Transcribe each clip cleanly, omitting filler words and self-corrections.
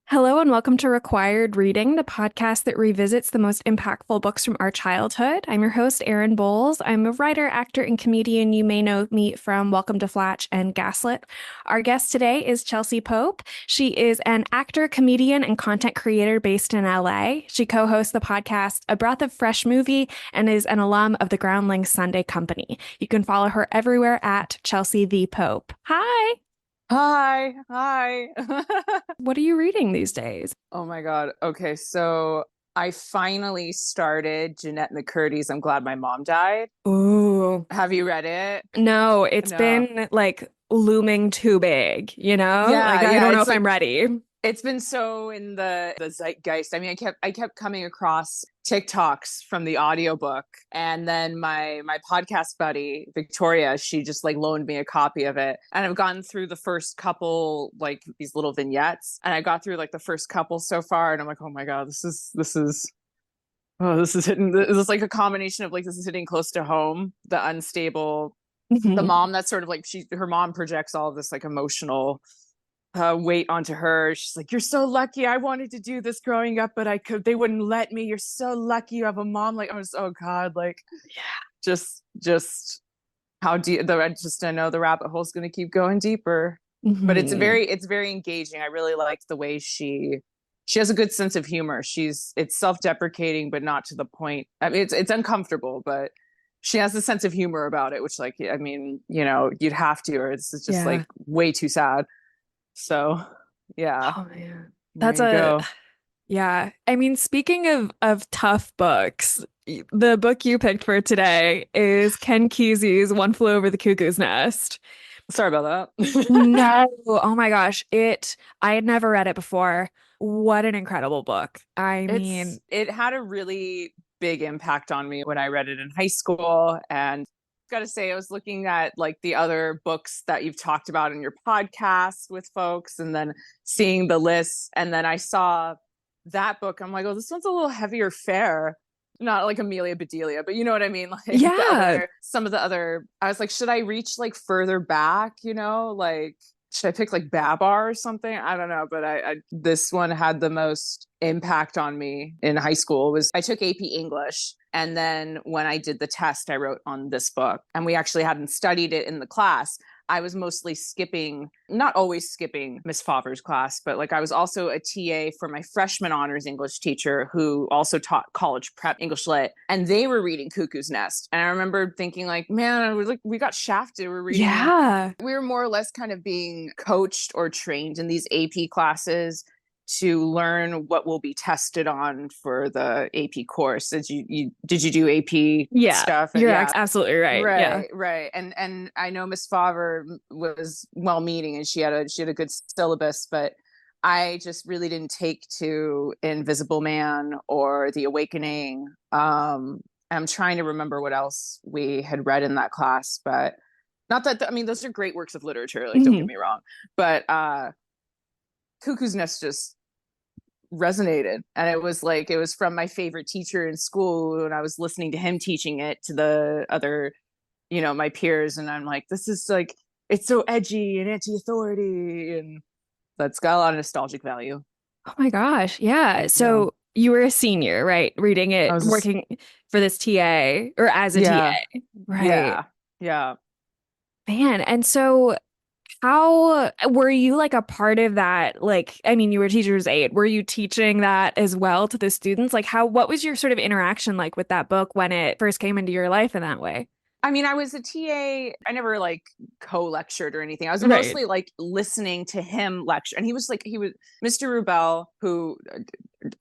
Hello and welcome to Required Reading, the podcast that revisits the most impactful books from our childhood. I'm your host, Erin Bowles. I'm a writer, actor, and comedian. You may know me from Welcome to Flatch and Gaslit. Our guest today is Chelsea Pope. She is an actor, comedian, and content creator based in LA. She co-hosts the podcast A Breath of Fresh Movie and is an alum of the Groundlings Sunday Company. You can follow her everywhere at Chelsea the Pope. Hi. Hi. What are you reading these days? Oh my God. Okay, so I finally started Jeanette McCurdy's I'm Glad My Mom Died. Ooh. Have you read it? No, it's No. been like looming too big, you know? Like Yeah, I yeah. don't know It's if I'm like ready. it's been so in the zeitgeist. I mean, I kept coming across TikToks from the audiobook, and then my podcast buddy Victoria, she just like loaned me a copy of it, and I've gotten through the first couple, like these little vignettes, and I got through like the first couple so far, and I'm like, oh my God, this is hitting. This is like a combination of like this is hitting close to home, the unstable, the Mhm. mom that's sort of like her mom projects all of this like emotional weight onto her. She's like, "You're so lucky. I wanted to do this growing up, but they wouldn't let me. You're so lucky you have a mom." Like, I was, oh God, like, just how deep. I know the rabbit hole's going to keep going deeper, but Mhm. it's very engaging. I really liked the way she has a good sense of humor. It's self-deprecating, but not to the point. I mean, it's uncomfortable, but she has a sense of humor about it, which, like, I mean, you'd have to, or it's just Yeah. like way too sad. So, yeah, Oh man. there That's you a go. yeah. I mean, speaking of tough books, the book you picked for today is Ken Kesey's One Flew Over the Cuckoo's Nest. Sorry about that. No. Oh my gosh. I had never read it before. What an incredible book. I mean, It had a really big impact on me when I read it in high school. And got to say, I was looking at like the other books that you've talked about in your podcast with folks, and then seeing the list. And then I saw that book. I'm like, oh, this one's a little heavier fare. Not like Amelia Bedelia, but you know what I mean? Like yeah. some of the other, I was like, should I reach like further back, like, should I pick like Babar or something? I don't know, but this one had the most impact on me in high school. Was I took AP English, and then when I did the test, I wrote on this book, and we actually hadn't studied it in the class. I was mostly skipping, not always skipping Miss Faver's class, but like I was also a TA for my freshman honors English teacher who also taught college prep English lit, and they were reading Cuckoo's Nest. And I remember thinking like, man, we got shafted. We're reading, Yeah. we were more or less kind of being coached or trained in these AP classes to learn what will be tested on for the AP course. Did you do AP Yeah. stuff? You're Yeah. absolutely right. Yeah. Right. And I know Miss Faver was well meaning, and she had a good syllabus, but I just really didn't take to Invisible Man or The Awakening. I'm trying to remember what else we had read in that class, but not that I mean those are great works of literature, like don't get Mhm. me wrong, but Cuckoo's Nest just resonated, and it was from my favorite teacher in school, and I was listening to him teaching it to the other, my peers, and I'm like, this is like, it's so edgy and anti-authority, and that's got a lot of nostalgic value. Oh my gosh. Yeah. Yeah, So you were a senior, right? Reading I it, was just, working for this TA or as a yeah, TA. Right. yeah, yeah. Man. And so how were you like a part of that? Like, I mean, you were a teacher's aide. Were you teaching that as well to the students? Like what was your sort of interaction like with that book when it first came into your life in that way? I mean, I was a TA. I never like co-lectured or anything. I was Right. mostly like listening to him lecture. And he was Mr. Rubel, who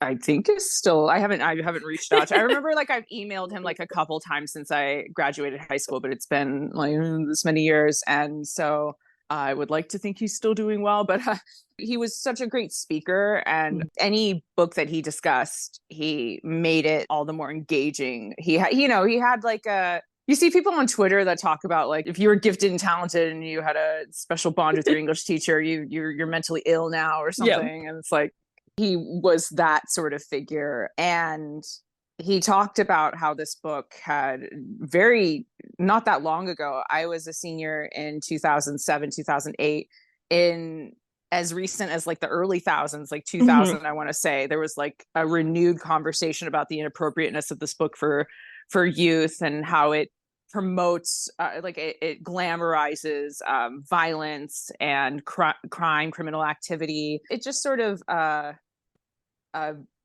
I think is still, I haven't reached out to. I remember like I've emailed him like a couple times since I graduated high school, but it's been like this many years. And so I would like to think he's still doing well, but he was such a great speaker, and any book that he discussed, he made it all the more engaging. He had like you see people on Twitter that talk about like if you were gifted and talented and you had a special bond with your English teacher, you're mentally ill now or Yeah. something. And it's like he was that sort of figure. And he talked about how this book had very not that long ago. I was a senior in 2007, 2008 in as recent as like the early thousands, like Mhm. 2000, I want to say, there was like a renewed conversation about the inappropriateness of this book for youth, and how it promotes it glamorizes violence and crime, criminal activity. It just sort of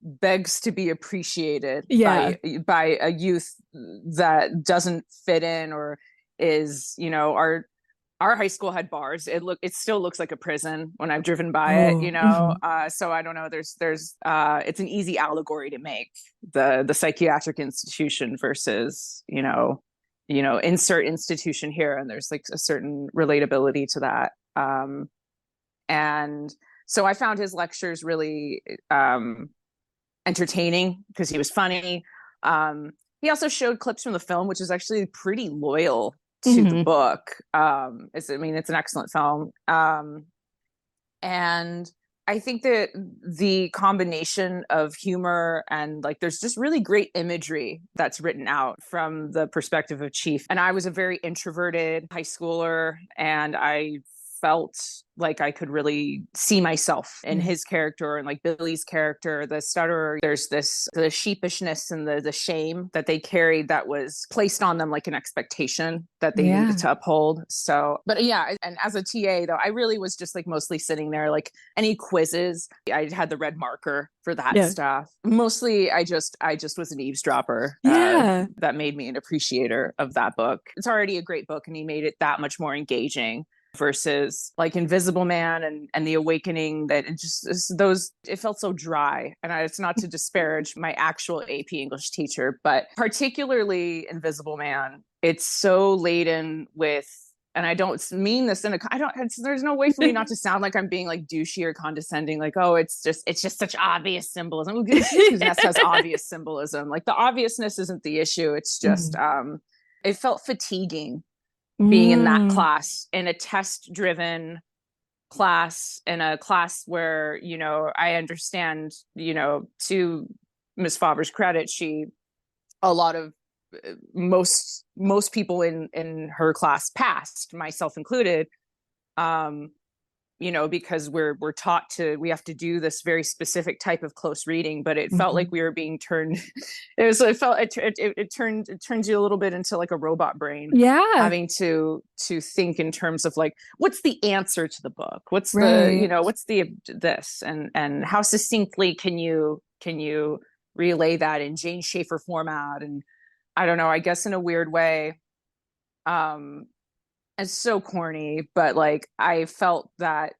begs to be appreciated Yeah. by a youth that doesn't fit in, or is, our high school had bars. It still looks like a prison when I've driven by it, Oh. Mhm. so I don't know, there's it's an easy allegory to make, the psychiatric institution versus, insert institution here, and there's like a certain relatability to that. And so I found his lectures really entertaining because he was funny. He also showed clips from the film, which is actually pretty loyal to the Mhm. book. It's an excellent film. And I think that the combination of humor and like, there's just really great imagery that's written out from the perspective of Chief. And I was a very introverted high schooler, and I felt like I could really see myself in his character, and like Billy's character, the stutterer. There's the sheepishness and the shame that they carried, that was placed on them like an expectation that they Yeah. needed to uphold. So, but yeah, and as a TA though, I really was just like mostly sitting there, like any quizzes, I had the red marker for that Yeah. stuff. Mostly I just was an eavesdropper. Yeah. That made me an appreciator of that book. It's already a great book, and he made it that much more engaging versus like Invisible Man and The Awakening, that it felt so dry. And it's not to disparage my actual AP English teacher, but particularly Invisible Man, it's so laden with, and I don't mean this there's no way for me not to sound like I'm being like douchey or condescending, like, oh, it's just such obvious symbolism. Cuckoo's Nest has obvious symbolism. Like, the obviousness isn't the issue. It's just it felt fatiguing being in that Mm. class, in a test driven class, in a class where, I understand, to Miss Faber's credit, a lot of most people in her class passed, myself included. um because we're taught we have to do this very specific type of close reading, but it felt like we were being turned it turns you a little bit into like a robot brain, Yeah. having to think in terms of like, what's the answer to the book, what's Right. what's the this, and how succinctly can you relay that in Jane Schaefer format. And I don't know, I guess in a weird way, um it's so corny, but like, I felt that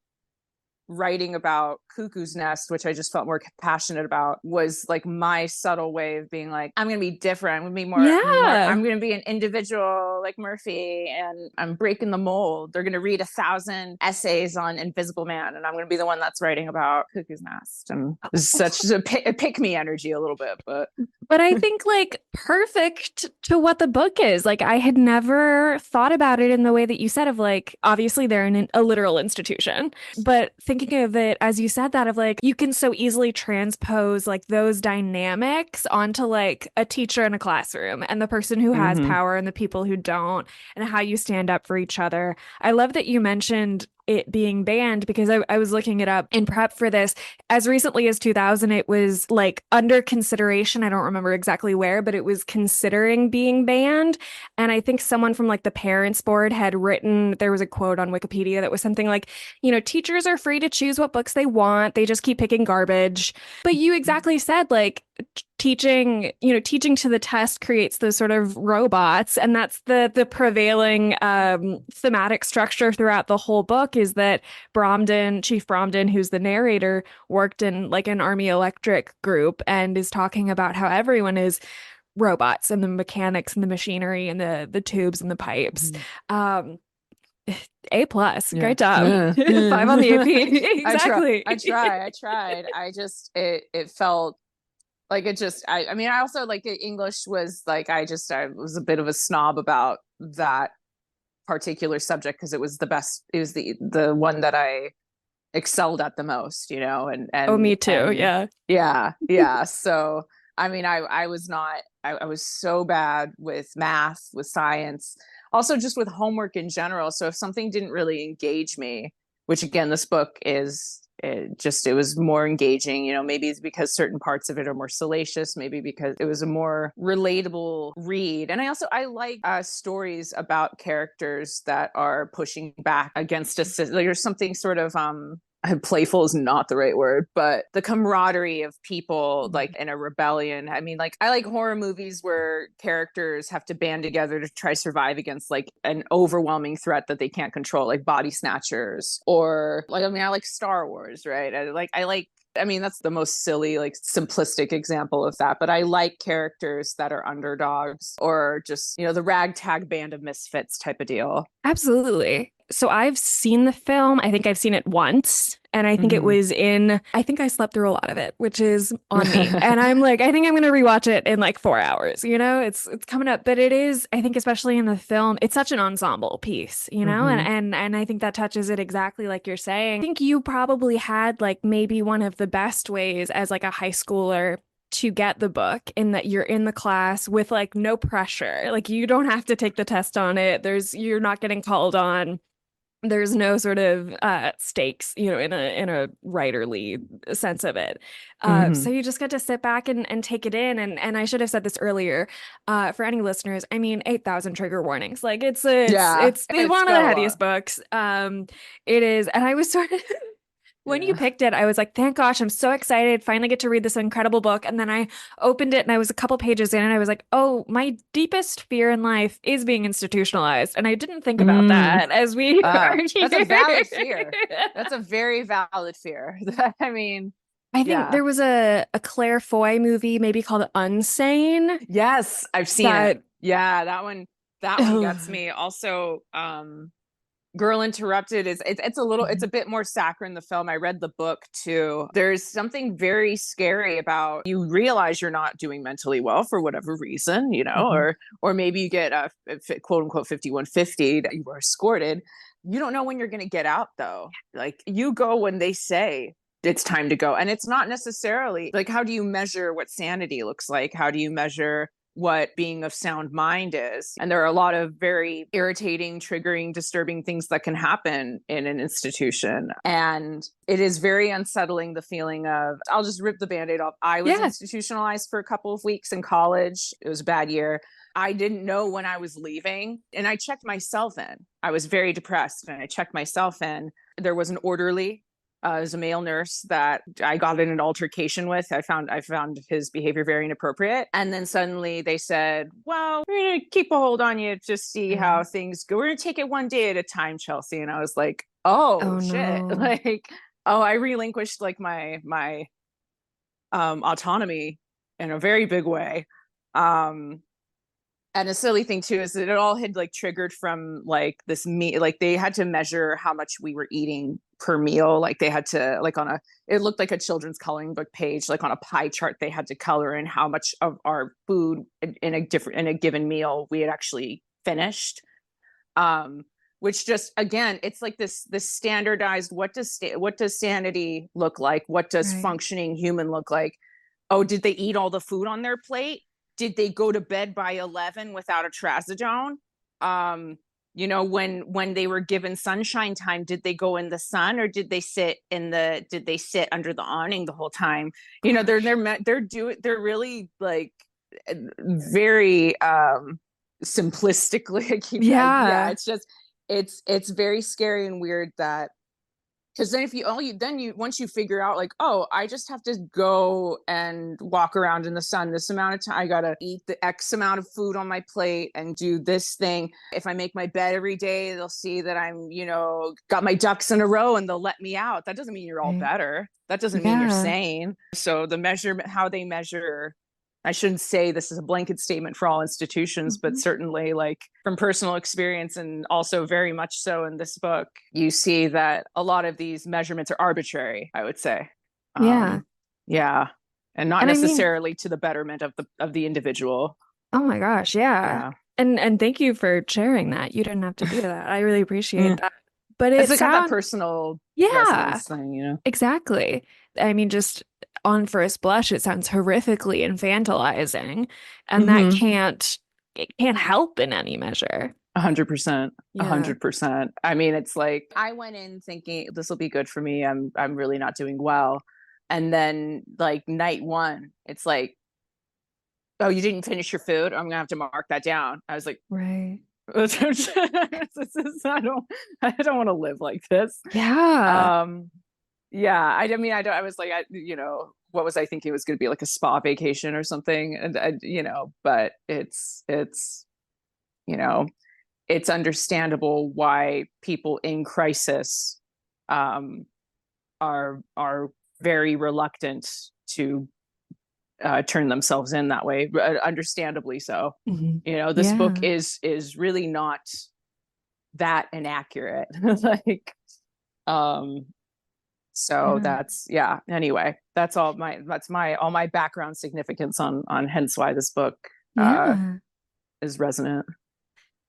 writing about Cuckoo's Nest, which I just felt more passionate about, was like my subtle way of being like, I'm gonna be different. I'm gonna be more Yeah. I'm gonna be an individual like Murphy, and I'm breaking the mold. They're gonna read 1,000 essays on Invisible Man, and I'm gonna be the one that's writing about Cuckoo's Nest. And it's such a pick me energy a little bit, But I think like perfect to what the book is. Like, I had never thought about it in the way that you said, of like, obviously they're in a literal institution, but thinking of it as you said that, of like, you can so easily transpose like those dynamics onto like a teacher in a classroom, and the person who has mm-hmm. power and the people who don't, and how you stand up for each other. I love that you mentioned it being banned, because I was looking it up in prep for this. As recently as 2000, it was like under consideration. I don't remember exactly where, but it was considering being banned. And I think someone from like the parents board had written, there was a quote on Wikipedia that was something like, teachers are free to choose what books they want. They just keep picking garbage. But you exactly said, like, teaching to the test creates those sort of robots, and that's the prevailing thematic structure throughout the whole book, is that Chief Bromden, who's the narrator, worked in like an Army Electric group, and is talking about how everyone is robots, and the mechanics and the machinery and the tubes and the pipes. Um, A+, Yeah. great job. 5 on the AP. Exactly. I tried. It felt like it just, I mean, I also like English was like, I was a bit of a snob about that particular subject, because it was the best, it was the one that I excelled at the most, Oh, me too. Yeah. yeah. So, I mean, I was not, I was so bad with math, with science, also just with homework in general. So if something didn't really engage me, which again, this book is it was more engaging. Maybe it's because certain parts of it are more salacious, maybe because it was a more relatable read. And I like stories about characters that are pushing back against a system. Like, there's something sort of playful is not the right word, but the camaraderie of people like in a rebellion. I mean, like, I like horror movies where characters have to band together to try to survive against like an overwhelming threat that they can't control, like body snatchers, or like, I mean, I like Star Wars, right? I mean, that's the most silly, like simplistic example of that. But I like characters that are underdogs, or just, the ragtag band of misfits type of deal. Absolutely. So I've seen the film. I think I've seen it once. And I think I think I slept through a lot of it, which is on me. And I'm like, I think I'm going to rewatch it in like 4 hours. It's coming up. But it is, I think, especially in the film, it's such an ensemble piece, and I think that touches it exactly like you're saying. I think you probably had like maybe one of the best ways as like a high schooler to get the book, in that you're in the class with like no pressure. Like, you don't have to take the test on it. You're not getting called on. There's no sort of stakes, in a writerly sense of it. So you just get to sit back and take it in. And I should have said this earlier, for any listeners. I mean, 8,000 trigger warnings. Like, it's one of the heaviest books. It is, and I was sort of. When you picked it, I was like, thank gosh, I'm so excited. Finally get to read this incredible book. And then I opened it and I was a couple pages in and I was like, oh, my deepest fear in life is being institutionalized. And I didn't think about that as we are here. That's a valid fear. That's a very valid fear. I mean, I think there was a Claire Foy movie, maybe called Unsane. Yes, I've seen it. Yeah, that one gets me. Also, Girl Interrupted it's a bit more saccharine in the film. I read the book too. There's something very scary about, you realize you're not doing mentally well for whatever reason, or maybe you get a quote unquote 5150 that you were escorted. You don't know when you're going to get out though. Like, you go when they say it's time to go. And it's not necessarily like, how do you measure what sanity looks like? How do you measure what being of sound mind is? And there are a lot of very irritating, triggering, disturbing things that can happen in an institution. And it is very unsettling, the feeling of, I'll just rip the Band-Aid off. I was institutionalized for a couple of weeks in college. It was a bad year. I didn't know when I was leaving, and I checked myself in. I was very depressed and I checked myself in. There was an orderly, as a male nurse, that I got in an altercation with. I found his behavior very inappropriate. And then suddenly they said, well, we're going to keep a hold on you to see how things go. We're going to take it one day at a time, Chelsea. And I was like, oh shit. No. Like, I relinquished like my autonomy in a very big way. And a silly thing too is that it all had like triggered from like this meat, like they had to measure how much we were eating per meal. Like, they had to, like, it looked like a children's coloring book page, like on a pie chart, they had to color in how much of our food in a given meal we had actually finished. Which just, again, it's like this standardized, what does sanity look like? What does functioning human look like? Oh, did they eat all the food on their plate? Did they go to bed by 11 without a trazodone? When they were given sunshine time, did they go in the sun, or did they sit under the awning the whole time? They're really like very simplistically. It's just, it's very scary and weird that, because then once you figure out like, oh, I just have to go and walk around in the sun this amount of time, I gotta eat the X amount of food on my plate and do this thing. If I make my bed every day, they'll see that I'm, got my ducks in a row and they'll let me out. That doesn't mean you're all better. That doesn't mean you're sane. So the measurement, how they measure, I shouldn't say this is a blanket statement for all institutions, but certainly, like, from personal experience, and also very much so in this book, you see that a lot of these measurements are arbitrary, I would say. And not necessarily to the betterment of the individual. Oh my gosh, yeah. And thank you for sharing that. You didn't have to do that. I really appreciate that. But it's like that personal resonance thing, Exactly. I mean, just on first blush, it sounds horrifically infantilizing, and that can't help in any measure. 100%. Yeah. 100%. I mean, it's like I went in thinking this will be good for me. I'm really not doing well. And then like night one, it's like, oh, you didn't finish your food. I'm gonna have to mark that down. I was like, Right. this is, I don't want to live like this. Yeah. Um, yeah, I mean, I don't, I was like, what was I thinking it was going to be like a spa vacation or something? And but you know, it's understandable why people in crisis, um, are very reluctant to turn themselves in that way, understandably so. Mhm. This book Yeah. is really not that inaccurate. Like, um, so Yeah. that's, yeah. Anyway, that's my all my background significance on hence why this book Yeah. is resonant.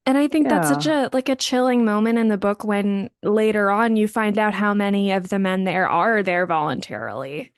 And I think that's such Yeah. a like a chilling moment in the book when later on you find out how many of the men there are there voluntarily.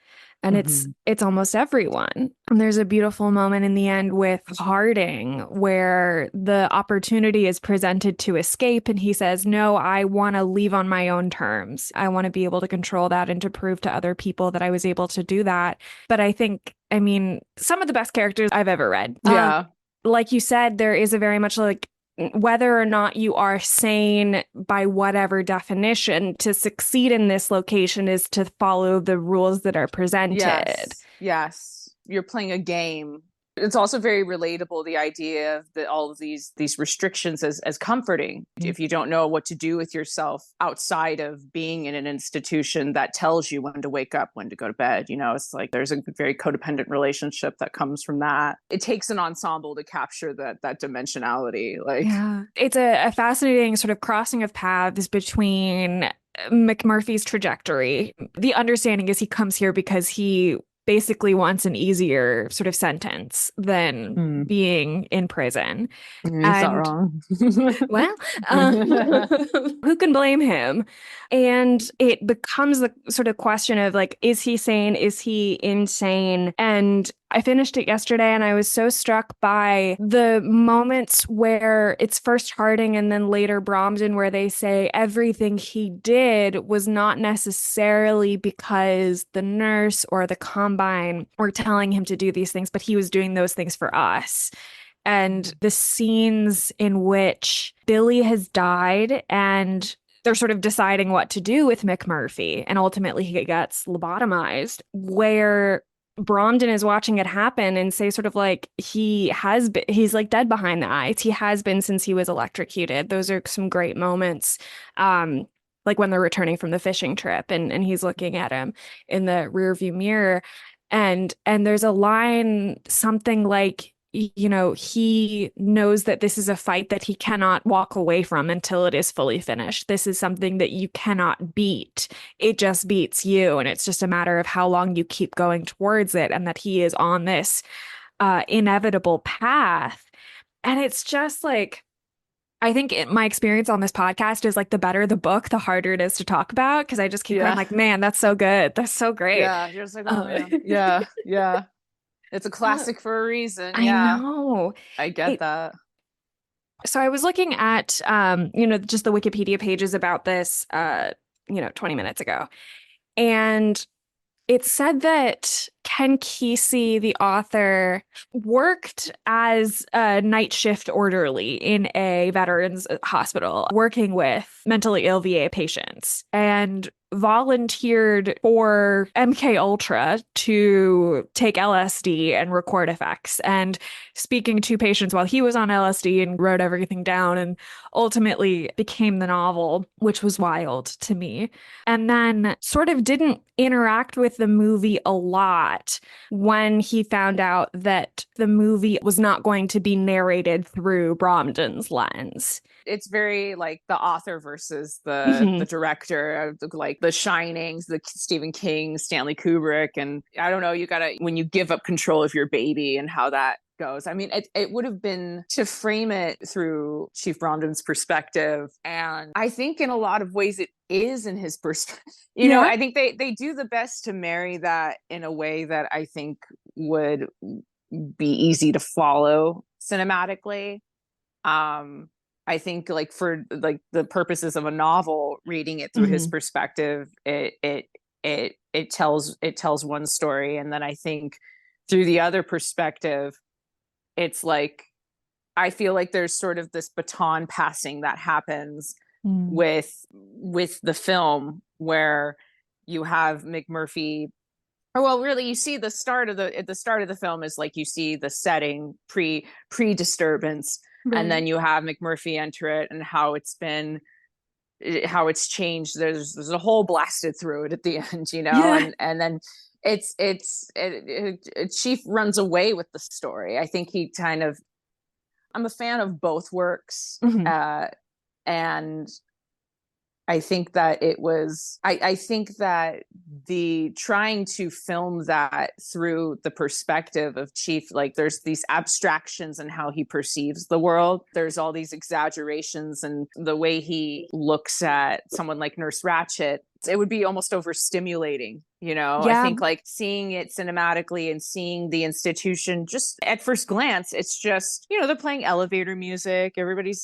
And it's Mhm. it's almost everyone. And there's a beautiful moment in the end with Harding where the opportunity is presented to escape and he says, "No, I want to leave on my own terms. I want to be able to control that and to prove to other people that I was able to do that." But I mean, some of the best characters I've ever read. Yeah. Like you said, there is a very much like whether or not you are sane by whatever definition, to succeed in this location is to follow the rules that are presented. Yes. Yes. You're playing a game. It's also very relatable, the idea of all of these restrictions as comforting. If you don't know what to do with yourself outside of being in an institution that tells you when to wake up, when to go to bed, it's like there's a very codependent relationship that comes from that. It takes an ensemble to capture that dimensionality. Like, Yeah. It's a fascinating sort of crossing of paths between McMurphy's trajectory. The understanding is he comes here because he basically wants an easier sort of sentence than mm, being in prison. he's not And wrong. well, who can blame him? And it becomes the sort of question of like, is he sane? Is he insane? And I finished it yesterday and I was so struck by the moments where it's first Harding and then later Bromden, where they say everything he did was not necessarily because the nurse or the combine were telling him to do these things, but he was doing those things for us. And the scenes in which Billy has died and they're sort of deciding what to do with McMurphy, and ultimately he gets lobotomized, where Bromden is watching it happen and say sort of like he's like dead behind the eyes. He has been since he was electrocuted. Those are some great moments. Like when they're returning from the fishing trip and he's looking at him in the rearview mirror. And there's a line, something like, he knows that this is a fight that he cannot walk away from until it is fully finished. This is something that you cannot beat. It just beats you. And it's just a matter of how long you keep going towards it, and that he is on this inevitable path. And it's just like, I think my experience on this podcast is like the better the book, the harder it is to talk about because I just keep going Yeah. like, man, that's so good. That's so great. Yeah. You're just like, oh Uh, man. Yeah. Yeah. It's a classic for a reason. I Yeah. know. I get It, that. So I was looking at just the Wikipedia pages about this 20 minutes ago. And it said that Ken Kesey, the author, worked as a night shift orderly in a veterans hospital, working with mentally ill VA patients, and volunteered for MK Ultra to take LSD and record effects, and speaking to patients while he was on LSD, and wrote everything down, and ultimately became the novel, which was wild to me. And then sort of didn't interact with the movie a lot when he found out that the movie was not going to be narrated through Bromden's lens. It's very like the author versus the Mhm. director of like the Shinings, the Stephen King, Stanley Kubrick. And I don't know, you gotta, when you give up control of your baby and how that goes. I mean, it would have been to frame it through Chief Bromden's perspective. And I think in a lot of ways it is in his perspective. Yeah. I think they do the best to marry that in a way that I think would be easy to follow cinematically. I think like for like the purposes of a novel, reading it through his Mhm. perspective, it tells one story. And then I think through the other perspective, it's like I feel like there's sort of this baton passing that happens Mm. with the film where you have McMurphy, or well, really you see the start of the film is like you see the setting pre disturbance, and Right. then you have McMurphy enter it and how it's changed. There's a hole blasted through it at the end, Yeah. and then Chief runs away with the story. I think he kind of I'm a fan of both works. Mhm. And I think that I think that the trying to film that through the perspective of Chief, like there's these abstractions in how he perceives the world. There's all these exaggerations and the way he looks at someone like Nurse Ratched. It would be almost overstimulating. I Yeah. think like seeing it cinematically and seeing the institution just at first glance, it's just, they're playing elevator music. Everybody's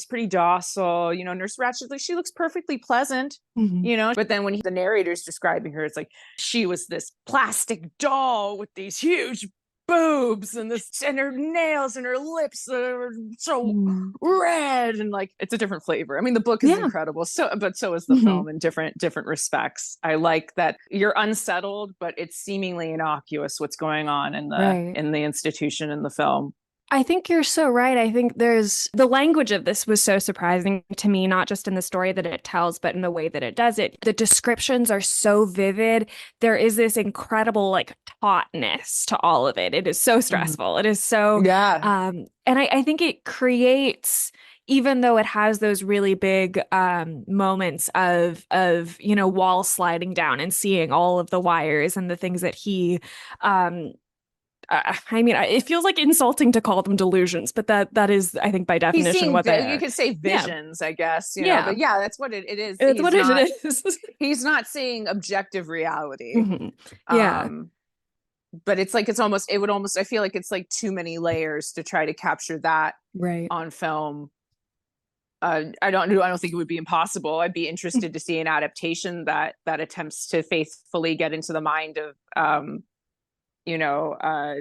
pretty docile. Nurse Ratched, like she looks perfectly pleasant, Mhm. but then when the narrator's describing her, it's like she was this plastic doll with these huge boobs and her nails and her lips are so Mm. red, and like it's a different flavor. I mean, the book is Yeah. incredible, but so is the Mhm. film in different respects. I like that you're unsettled, but it's seemingly innocuous what's going on Right. in the institution in the film. I think you're so right. I think the language of this was so surprising to me, not just in the story that it tells, but in the way that it does it. The descriptions are so vivid. There is this incredible like tautness to all of it. It is so Mhm. stressful. It is so, Yeah. and I think it creates, even though it has those really big moments of walls sliding down and seeing all of the wires and the things that he um I mean, it feels like insulting to call them delusions, but that is, I think, by He's definition, seeing what they you are. could say Yeah, visions, I guess, yeah, but yeah, that's what it is. it's what it is. He's not seeing objective reality. Mhm. Yeah, um but it would almost I feel like it's like too many layers to try to capture that right. on film. I don't think it would be impossible. I'd be interested to see an adaptation that attempts to faithfully get into the mind of you know uh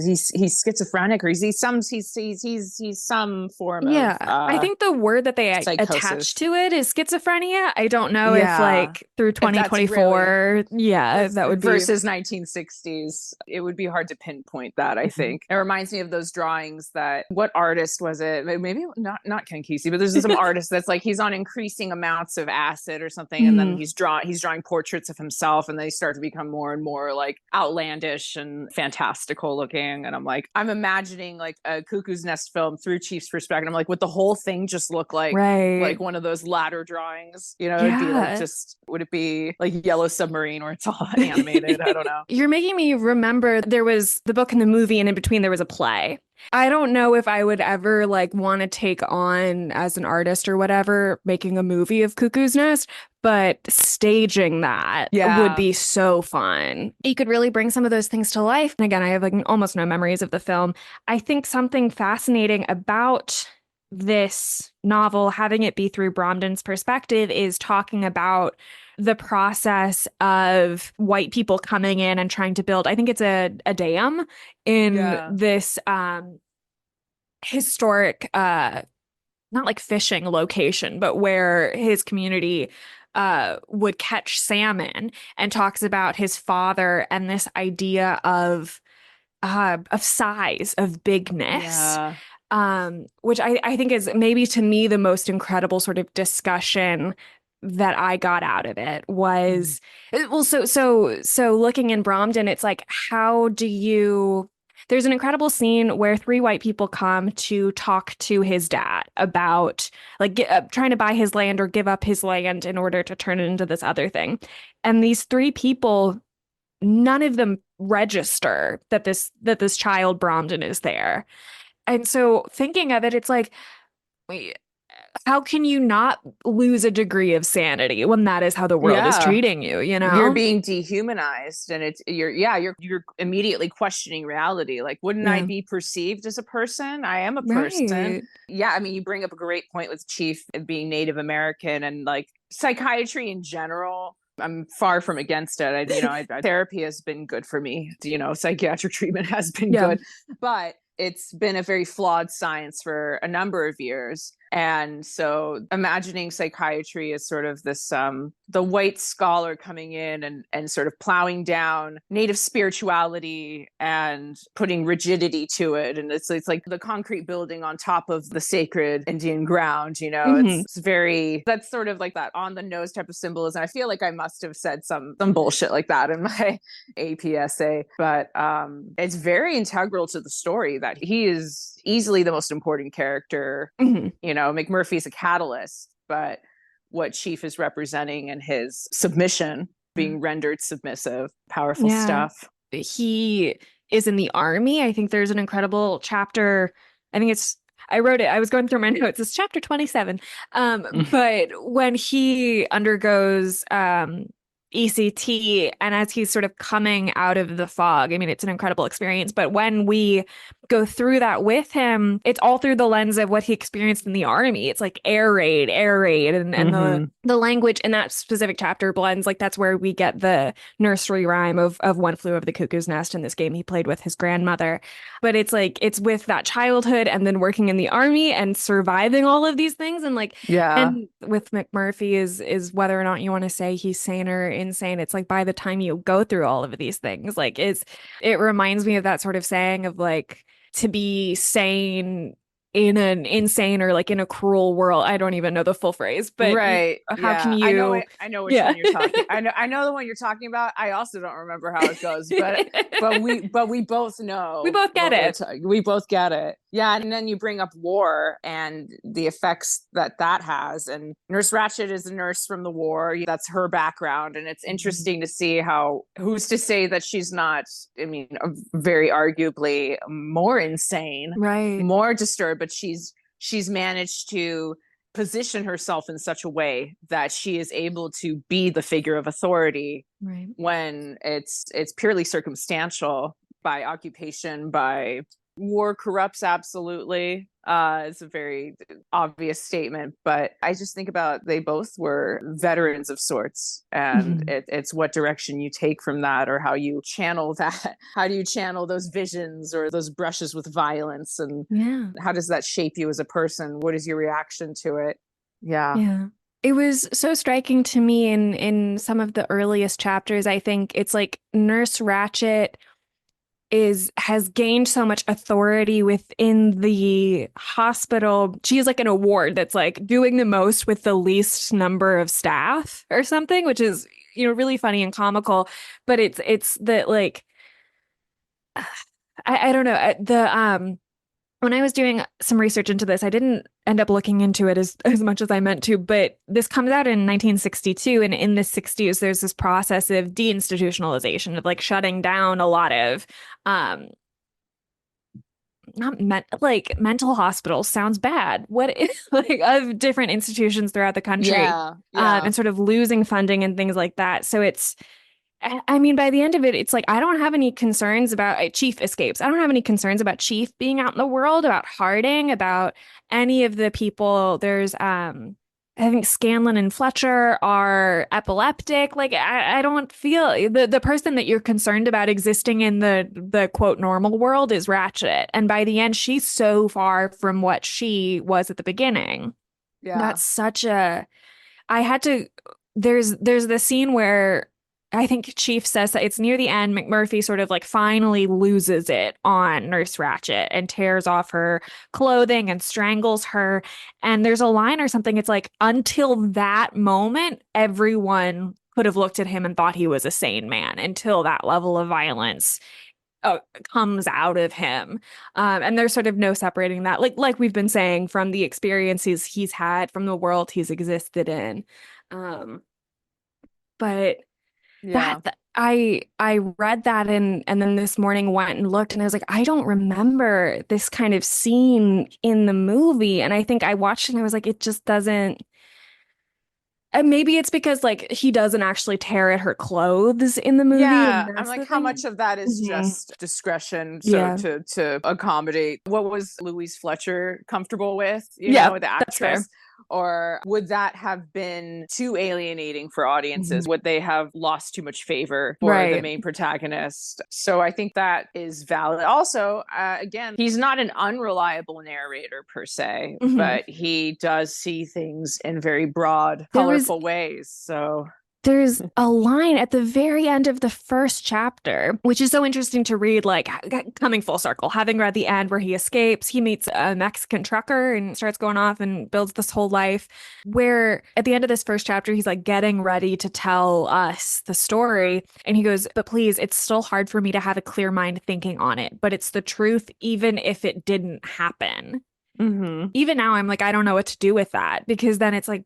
he's schizophrenic, or he's some form of Yeah, I think the word that they attach psychosis. to it is schizophrenia. I don't know if Yeah, like through if that's really, 2024, yeah, that would be versus 1960s, it would be hard to pinpoint that. I Mhm. think it reminds me of those drawings that, what artist was it, maybe not Ken Kesey, but there's some artist that's like he's on increasing amounts of acid or something, and then Mhm. he's drawing portraits of himself, and they start to become more and more like outlandish and fantastical looking. And I'm imagining like a Cuckoo's Nest film through Chief's perspective. I'm like, would the whole thing just look like Right. one of those ladder drawings? It'd be like, Yeah. just, would it be like Yellow Submarine where it's all animated? I don't know. You're making me remember there was the book and the movie, and in between there was a play. I don't know if I would ever like want to take on as an artist or whatever, making a movie of Cuckoo's Nest, but staging that would Yeah. be so fun. You could really bring some of those things to life. And again, I have like almost no memories of the film. I think something fascinating about this novel, having it be through Bromden's perspective, is talking about the process of white people coming in and trying to build, I think it's a dam in Yeah. this historic not like fishing location, but where his community would catch salmon, and talks about his father and this idea of size, of bigness, Yeah. which I think is maybe to me the most incredible sort of discussion that I got out of it Mm. was well, so looking in Bromden, it's like, how do you there's an incredible scene where three white people come to talk to his dad about like trying to buy his land or give up his land in order to turn it into this other thing. And these three people, none of them register that this child Bromden is there. And so thinking of it, it's like, how can you not lose a degree of sanity when that is how the world is Yeah. treating you, you You're know? being dehumanized, and you're immediately questioning reality. Like, wouldn't I Yeah. be perceived as a person? I am a person. Right. Yeah, I mean, you bring up a great point with Chief being Native American and like psychiatry in general. I'm far from against it. Therapy has been good for me. Psychiatric treatment has been Yeah. good, but it's been a very flawed science for a number of years. And so imagining psychiatry as sort of this the white scholar coming in and sort of plowing down native spirituality and putting rigidity to it. And it's like the concrete building on top of the sacred Indian ground, Hmm. it's very, that's sort of like that on the nose type of symbolism. I feel like I must have said some bullshit like that in my APSA, but it's very integral to the story that he is easily the most important character. Hmm. McMurphy's a catalyst, but what Chief is representing and his submission, being rendered submissive, powerful Yeah. stuff. He is in the army. I think there's an incredible chapter. I think I wrote it. I was going through my notes. It's chapter 27. But when he undergoes ECT and as he's sort of coming out of the fog, I mean, it's an incredible experience. But when we go through that with him, it's all through the lens of what he experienced in the army. It's like air raid, and the language in that specific chapter blends. Like that's where we get the nursery rhyme of One Flew Over the Cuckoo's Nest in this game he played with his grandmother. But it's like it's with that childhood and then working in the army and surviving all of these things. And like Yeah. and with McMurphy is whether or not you want to say he's sane or insane. It's like by the time you go through all of these things, like it reminds me of that sort of saying of like to be sane in an insane or like in a cruel world. I don't even know the full phrase, but Right. how can Yeah. I know you? it. I know which Yeah. one you're talking. I know the one you're talking about. I also don't remember how it goes, but we both We know both get what we're it. talking. We both get it. Yeah, and then you bring up war and the effects that has. And Nurse Ratched is a nurse from the war. That's her background, and it's interesting to see how who's to say that she's not. I mean, very arguably more insane, Right. more disturbed, but she's managed to position herself in such a way that she is able to be the figure of authority Right. when it's purely circumstantial by occupation, by war corrupts absolutely. It's a very obvious statement, but I just think about they both were veterans of sorts, and Mhm. it's what direction you take from that, or how you channel that. How do you channel those visions or those brushes with violence, and Yeah. how does that shape you as a person? What is your reaction to it? Yeah. Yeah. It was so striking to me in some of the earliest chapters. I think it's like Nurse Ratched has gained so much authority within the hospital. She has like an award that's like doing the most with the least number of staff or something, which is, really funny and comical. But it's that like I don't know. The when I was doing some research into this, I didn't end up looking into it as much as I meant to, but this comes out in 1962. And in the 60s, there's this process of deinstitutionalization, of like shutting down a lot of like mental hospitals sounds bad. What is like of different institutions throughout the country, Yeah. Yeah. and sort of losing funding and things like that. So I mean, by the end of it, it's like I don't have any concerns about Chief escapes. I don't have any concerns about Chief being out in the world, about Harding, about any of the people. There's I think Scanlon and Fletcher are epileptic. Like I don't feel the person that you're concerned about existing in the quote normal world is Ratched. And by the end, she's so far from what she was at the beginning. Yeah. That's such a I had to there's the scene where I think Chief says that it's near the end. McMurphy sort of like finally loses it on Nurse Ratched and tears off her clothing and strangles her. And there's a line or something. It's like, until that moment, everyone could have looked at him and thought he was a sane man until that level of violence comes out of him. And there's sort of no separating that, like we've been saying, from the experiences he's had, from the world he's existed in. But Yeah. I read that and then this morning went and looked and I was like, I don't remember this kind of scene in the movie. And I think I watched it and I was like, it just doesn't. And maybe it's because like he doesn't actually tear at her clothes in the movie, and Yeah, I'm that's like, the how thing. much of that is Mhm. just discretion? So Yeah. to accommodate what was Louise Fletcher comfortable with, Yeah, the that's fair. actress, or would that have been too alienating for Mhm. audiences? Would they have lost too much favor for the Right. main protagonist? So I think that is valid. Also, again, he's not an unreliable narrator per se, Mhm. but he does see things in very broad, There was colorful ways. So There's a line at the very end of the first chapter, which is so interesting to read, like coming full circle, having read the end where he escapes, he meets a Mexican trucker and starts going off and builds this whole life. Where at the end of this first chapter, he's like getting ready to tell us the story. And he goes, but please, it's still hard for me to have a clear mind thinking on it, but it's the truth, even if it didn't happen. mhm. Even now, I'm like, I don't know what to do with that because then it's like,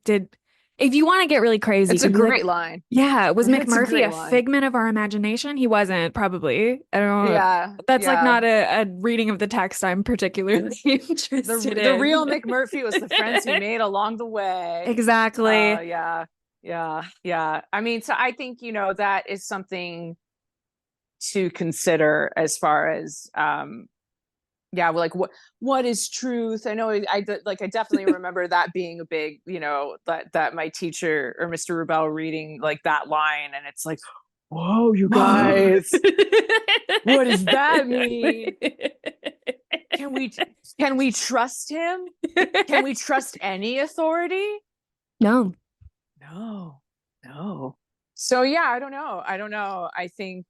if you want to get really crazy, you It's a could be like, great line. yeah, was It's a McMurphy great a line. figment of our imagination? He wasn't, probably. I don't know. Yeah, That's like yeah. not a reading of the text I'm particularly interested The in. real McMurphy was the friends he made along the way. Exactly. Yeah, yeah, yeah. I mean, so I think that is something to consider as far as yeah, well, like what is truth? I know I definitely remember that being a big that my teacher or Mr. Rubel reading like that line, and it's like, whoa, you guys, what does that mean? Can we can we trust him? Can we trust any authority? No. No, no. So yeah, I don't know. I don't know. I think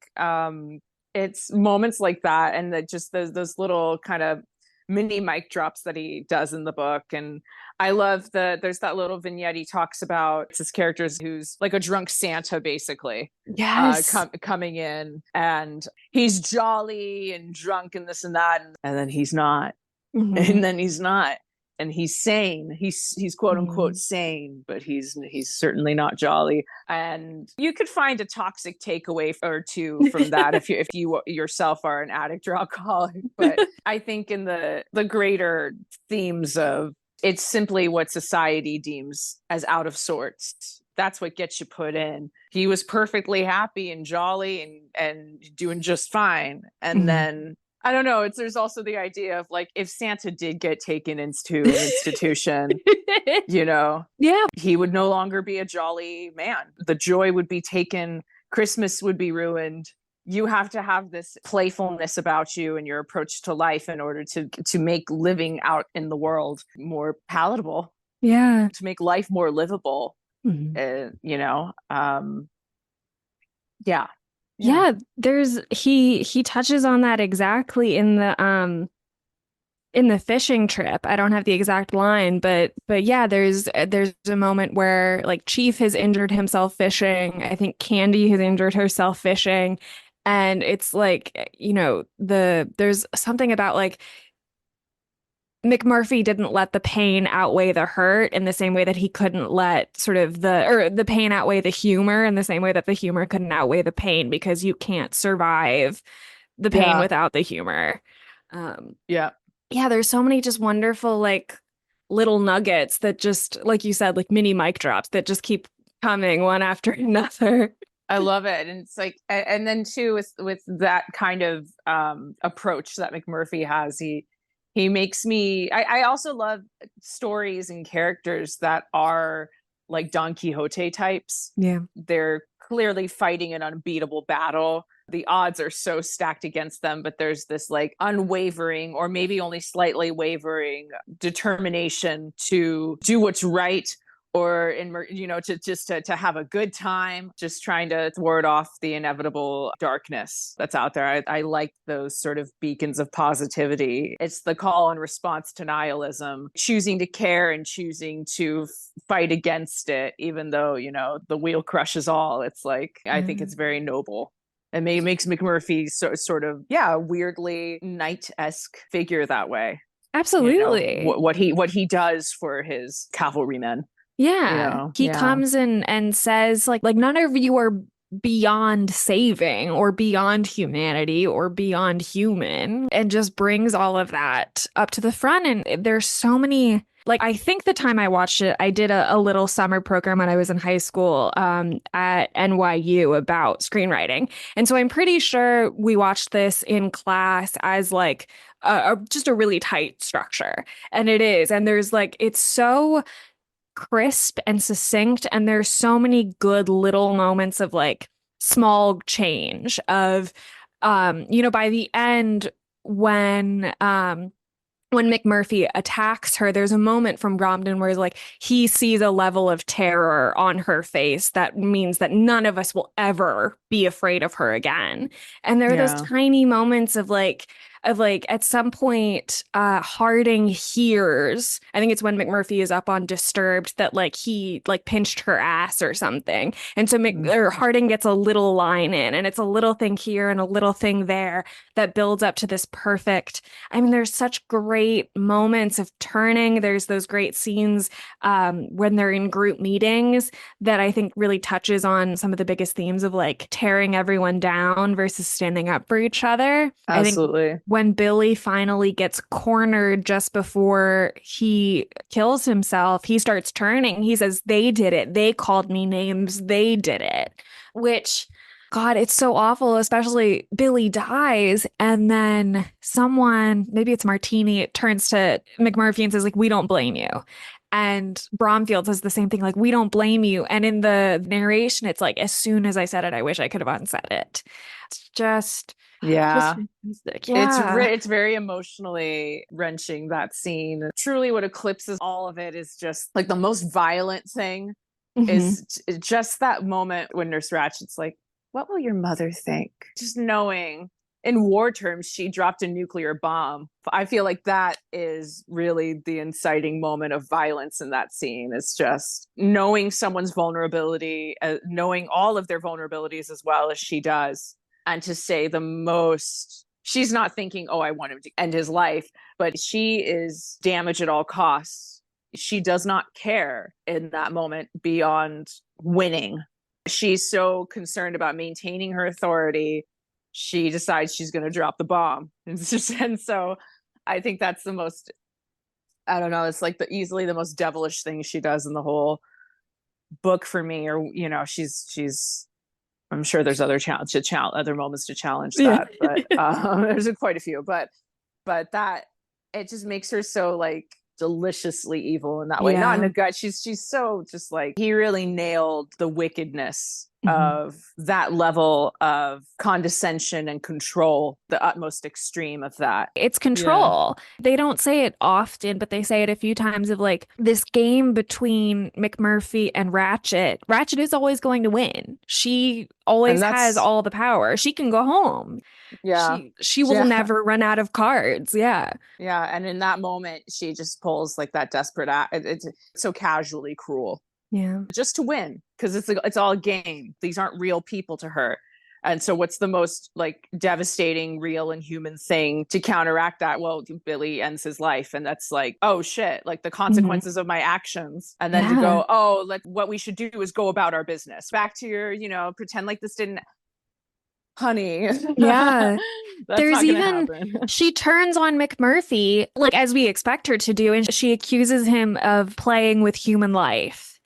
it's moments like that, and that just those little kind of mini mic drops that he does in the book. And I love there's that little vignette he talks about his characters who's like a drunk Santa basically Yes. coming in, and he's jolly and drunk and this and that, and then he's not. Mhm. And then he's not, and he's sane. He's quote unquote Mhm. sane, but he's certainly not jolly. And you could find a toxic takeaway or two from that if you yourself are an addict or alcoholic. But I think in the greater themes of, it's simply what society deems as out of sorts. That's what gets you put in. He was perfectly happy and jolly and doing just fine, and Mhm. then I don't know. There's also the idea of like, if Santa did get taken into an institution, Yeah. he would no longer be a jolly man. The joy would be taken. Christmas would be ruined. You have to have this playfulness about you and your approach to life in order to make living out in the world more palatable, Yeah. to make life more livable. Mhm. Yeah, yeah, Yeah, he touches on that exactly in the fishing trip. I don't have the exact line, but yeah, there's a moment where like Chief has injured himself fishing. I think Candy has injured herself fishing. And it's like, there's something about like McMurphy didn't let the pain outweigh the hurt in the same way that he couldn't let sort of the pain outweigh the humor in the same way that the humor couldn't outweigh the pain because you can't survive the pain yeah, without the humor. Um, yeah. yeah, there's so many just wonderful like little nuggets that just like you said, like mini mic drops that just keep coming one after another. I love it. And it's like, and then too, with that kind of approach that McMurphy has, he makes me, I also love stories and characters that are like Don Quixote types. Yeah. They're clearly fighting an unbeatable battle. The odds are so stacked against them, but there's this like unwavering or maybe only slightly wavering determination to do what's right, or to have a good time, just trying to thwart off the inevitable darkness that's out there. I like those sort of beacons of positivity. It's the call and response to nihilism, choosing to care and choosing to fight against it, even though the wheel crushes all. It's like, I think Yeah. it's very noble. It makes McMurphy sort of, weirdly knight-esque figure that way. Absolutely. What he does for his cavalrymen. Yeah. He Yeah. comes and says like none of you are beyond saving or beyond humanity or beyond human, and just brings all of that up to the front. And there's so many, like, I think the time I watched it, I did a little summer program when I was in high school at NYU about screenwriting. And so I'm pretty sure we watched this in class as like just a really tight structure. And it is. And there's like, it's so crisp and succinct, and there's so many good little moments of like small change of by the end, when McMurphy attacks her, there's a moment from Bromden where like he sees a level of terror on her face that means that none of us will ever be afraid of her again. And there are those Yeah. tiny moments of like at some point Harding hears, I think it's when McMurphy is up on Disturbed, that like he like pinched her ass or something. And so Harding gets a little line in, and it's a little thing here and a little thing there that builds up to this perfect. I mean, there's such great moments of turning. There's those great scenes when they're in group meetings that I think really touches on some of the biggest themes of like tearing everyone down versus standing up for each other. I think Absolutely. when Billy finally gets cornered just before he kills himself, he starts turning. He says, "They did it. They called me names. They did it." Which, God, it's so awful, especially Billy dies. And then someone, maybe it's Martini, turns to McMurphy and says, like, "We don't blame you." And Bromfield says the same thing, like, "We don't blame you." And in the narration, it's like, as soon as I said it, I wish I could have unsaid it. It's just Yeah. fantastic. Yeah. It's very emotionally wrenching, that scene. Truly what eclipses all of it is just like the most violent thing Hmm. is just that moment when Nurse Ratchet's like, "What will your mother think?" Just knowing in war terms she dropped a nuclear bomb. I feel like that is really the inciting moment of violence in that scene. It's just knowing someone's vulnerability, knowing all of their vulnerabilities as well as she does, and to say the most. She's not thinking, "Oh, I want him to end his life," but she is damage at all costs. She does not care in that moment beyond winning. She's so concerned about maintaining her authority, she decides she's going to drop the bomb. And so I think that's the most, I don't know, it's like easily the most devilish thing she does in the whole book for me. Or, she's I'm sure there's other other moments to challenge Yeah. that, but there's quite a few. But that, it just makes her so like deliciously evil in that way. Not in Yeah. a gut. She's so just like, he really nailed the wickedness Mhm. of that level of condescension and control, the utmost extreme of that. It's Yeah. control. They don't say it often, but they say it a few times of like this game between McMurphy and Ratched. Ratched is always going to win. She And always has that's, all the power. She can go home. yeah. She will Yeah. never run out of cards. Yeah. Yeah. And in that moment, she just pulls like that desperate act. It's so casually cruel, Yeah. just to win, because it's all a game. These aren't real people to her. And so what's the most like devastating real and human thing to counteract that? Well, Billy ends his life, and that's like, oh shit, like the Mhm. consequences of my actions. And then to Yeah. go, oh, like what we should do is go about our business, back to your, pretend like this didn't, honey. Yeah. That's There's not gonna even, happen. she turns on McMurphy, like as we expect her to do, and she accuses him of playing with human life.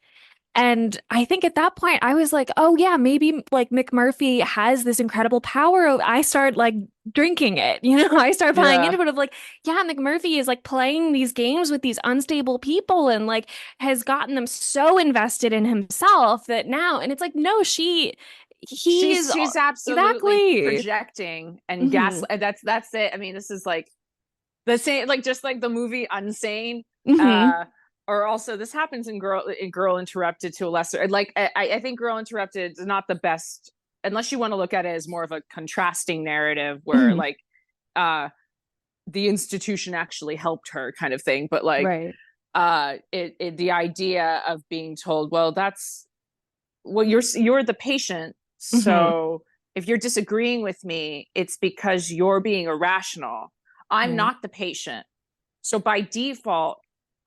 And I think at that point, I was like, oh, yeah, maybe like McMurphy has this incredible power. I start like drinking it, I start buying Yeah. into it of like, yeah, McMurphy is like playing these games with these unstable people and like has gotten them so invested in himself that now, and it's like, no, he is She's absolutely exactly. projecting and Hmm. gaslight. That's it. I mean, this is like the same, like just like the movie Unsane. Hmm. uh or also this happens in Girl Interrupted to a lesser, like I think Girl Interrupted is not the best, unless you want to look at it as more of a contrasting narrative where Hmm. like uh the institution actually helped her kind of thing. But like Right. the idea of being told, well, that's, well, you're the patient, Hmm. so if you're disagreeing with me, it's because you're being irrational. I'm Right. not the patient, so by default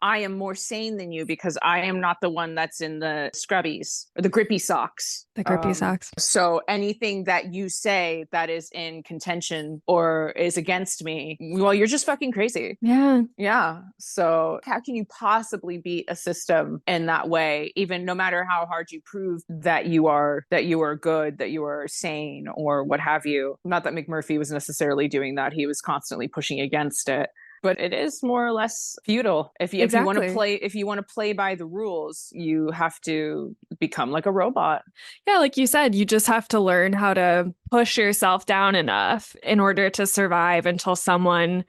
I am more sane than you because I am not the one that's in the scrubbies or the grippy socks. The grippy socks. So anything that you say that is in contention or is against me, well, you're just fucking crazy. Yeah. Yeah. So how can you possibly beat a system in that way, even no matter how hard you prove that you are good, that you are sane or what have you? Not that McMurphy was necessarily doing that. He was constantly pushing against it. But it is more or less feudal. If you want to play by the rules, you have to become like a robot. Yeah, like you said, you just have to learn how to push yourself down enough in order to survive until someone,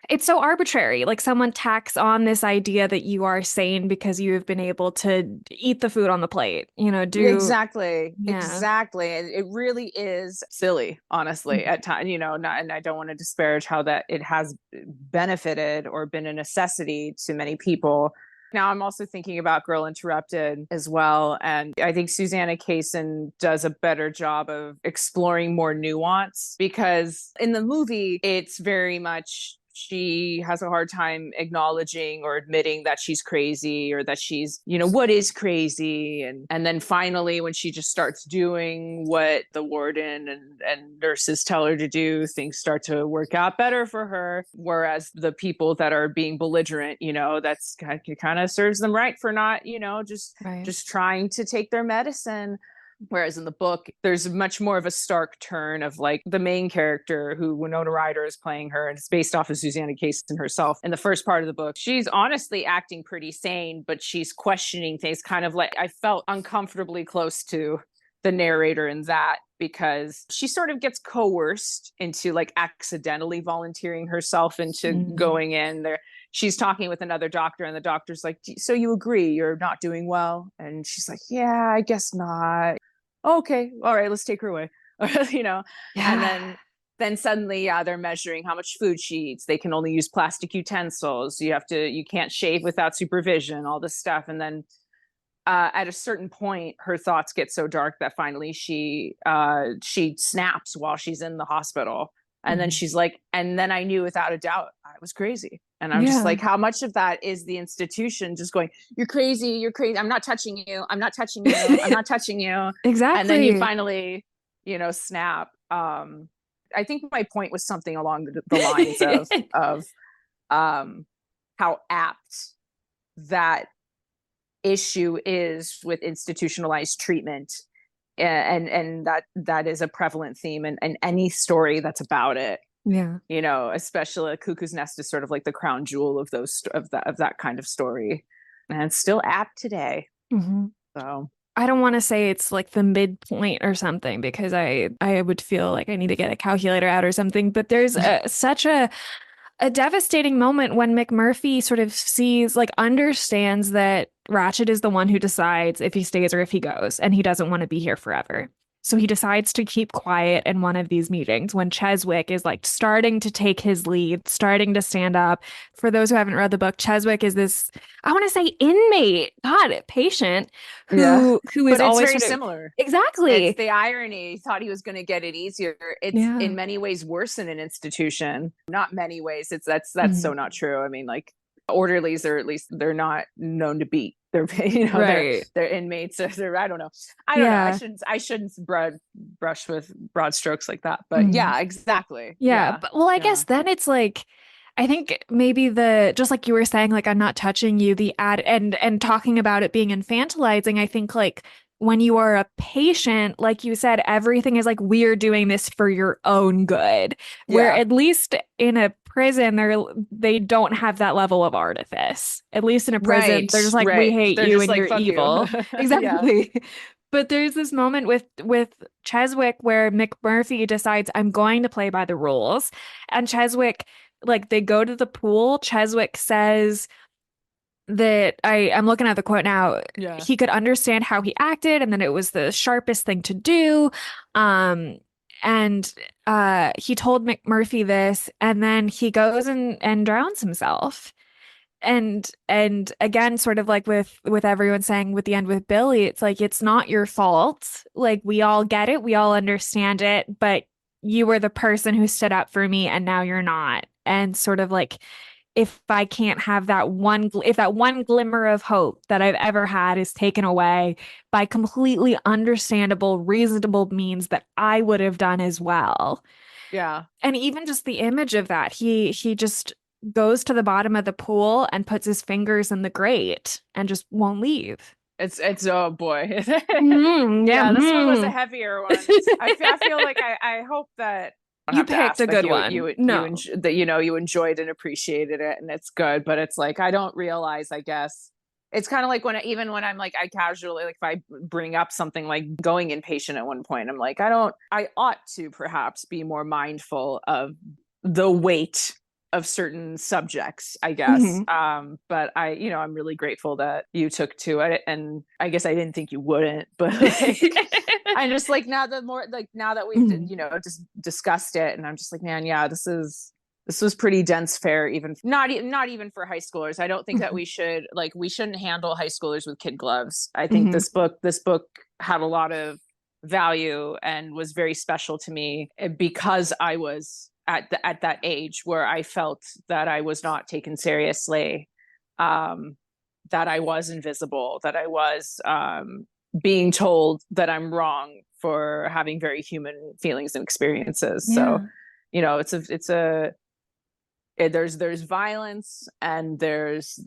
it's so arbitrary. Like someone tacks on this idea that you are sane because you have been able to eat the food on the plate, Exactly. Yeah. Exactly. It really is silly, honestly, at times, and I don't want to disparage how that it has benefited or been a necessity to many people. Now I'm also thinking about Girl Interrupted as well. And I think Susanna Kaysen does a better job of exploring more nuance, because in the movie, it's very much she has a hard time acknowledging or admitting that she's crazy, or that she's, what is crazy. And then finally, when she just starts doing what the warden and nurses tell her to do, things start to work out better for her. Whereas the people that are being belligerent, that's kind of serves them right for not, just trying to take their medicine. Whereas in the book, there's much more of a stark turn of like the main character, who Winona Ryder is playing her, and it's based off of Susanna Kaysen herself. In the first part of the book, she's honestly acting pretty sane, but she's questioning things, kind of like I felt uncomfortably close to the narrator in that, because she sort of gets coerced into like accidentally volunteering herself into going in there. She's talking with another doctor, and the doctor's like, so you agree you're not doing well? And she's like, yeah, I guess not. Okay, all right, let's take her away. Yeah. And then suddenly, they're measuring how much food she eats. They can only use plastic utensils. You can't shave without supervision, all this stuff. And then at a certain point, her thoughts get so dark that finally she snaps while she's in the hospital. And then she's like, and then I knew without a doubt I was crazy. And I'm just like, how much of that is the institution just going, you're crazy, I'm not touching you, I'm not touching you, I'm not touching you. Exactly. And then you finally, snap. I think my point was something along the lines of how apt that issue is with institutionalized treatment. And that is a prevalent theme in any story that's about it. Yeah. Especially Cuckoo's Nest is sort of like the crown jewel of that kind of story, and it's still apt today. So I don't want to say it's like the midpoint or something, because I would feel like I need to get a calculator out or something, but there's such a devastating moment when McMurphy sort of understands that Ratched is the one who decides if he stays or if he goes, and he doesn't want to be here forever. So he decides to keep quiet in one of these meetings when Cheswick is like starting to take his lead, starting to stand up. For those who haven't read the book, Cheswick is this, I want to say inmate, patient who is always very similar. Exactly. It's the irony. He thought he was going to get it easier. It's in many ways worse in an institution. Not many ways. That's so not true. I mean, like, orderlies, or at least they're not known to beat. They're they're inmates. I don't know. I shouldn't brush with broad strokes like that. But yeah, exactly. Yeah. But I guess then it's like, I think maybe just like you were saying, like, I'm not touching you, and talking about it being infantilizing. I think like when you are a patient, like you said, everything is like, we're doing this for your own good. Where at least in a prison, they don't have that level of artifice. At least in a prison, they're just like, we hate you and you're evil. Exactly. But there's this moment with Cheswick where McMurphy decides, I'm going to play by the rules. And Cheswick, like, they go to the pool. Cheswick says that I'm looking at the quote now. Yeah. He could understand how he acted, and then it was the sharpest thing to do. And he told McMurphy this, and then he goes and drowns himself. And again, sort of like with everyone saying with the end with Billy, it's like, it's not your fault. Like, we all get it, we all understand it, but you were the person who stood up for me, and now you're not. And sort of like, if I can't have that if that one glimmer of hope that I've ever had is taken away by completely understandable, reasonable means that I would have done as well. Yeah. And even just the image of that, he just goes to the bottom of the pool and puts his fingers in the grate and just won't leave. It's oh boy. Yeah. Yeah, this one was a heavier one. I feel like I hope that I don't You have to picked ask a like good one. No. that you enjoyed and appreciated it and it's good, but it's like I don't realize, I guess. It's kind of like even when I'm like I casually like if I bring up something like going inpatient at one point, I'm like I ought to perhaps be more mindful of the weight of certain subjects, I guess. Mhm. But I'm really grateful that you took to it, and I guess I didn't think you wouldn't, but like, I just like now that we've Mhm. just discussed it, and I'm just like, man, yeah, this was pretty dense fare, even not even for high schoolers. I don't think that Mhm. we shouldn't handle high schoolers with kid gloves. I think Mhm. this book had a lot of value and was very special to me because I was at that age where I felt that I was not taken seriously, that I was invisible, that I was being told that I'm wrong for having very human feelings and experiences. So, Yeah. there's violence and there's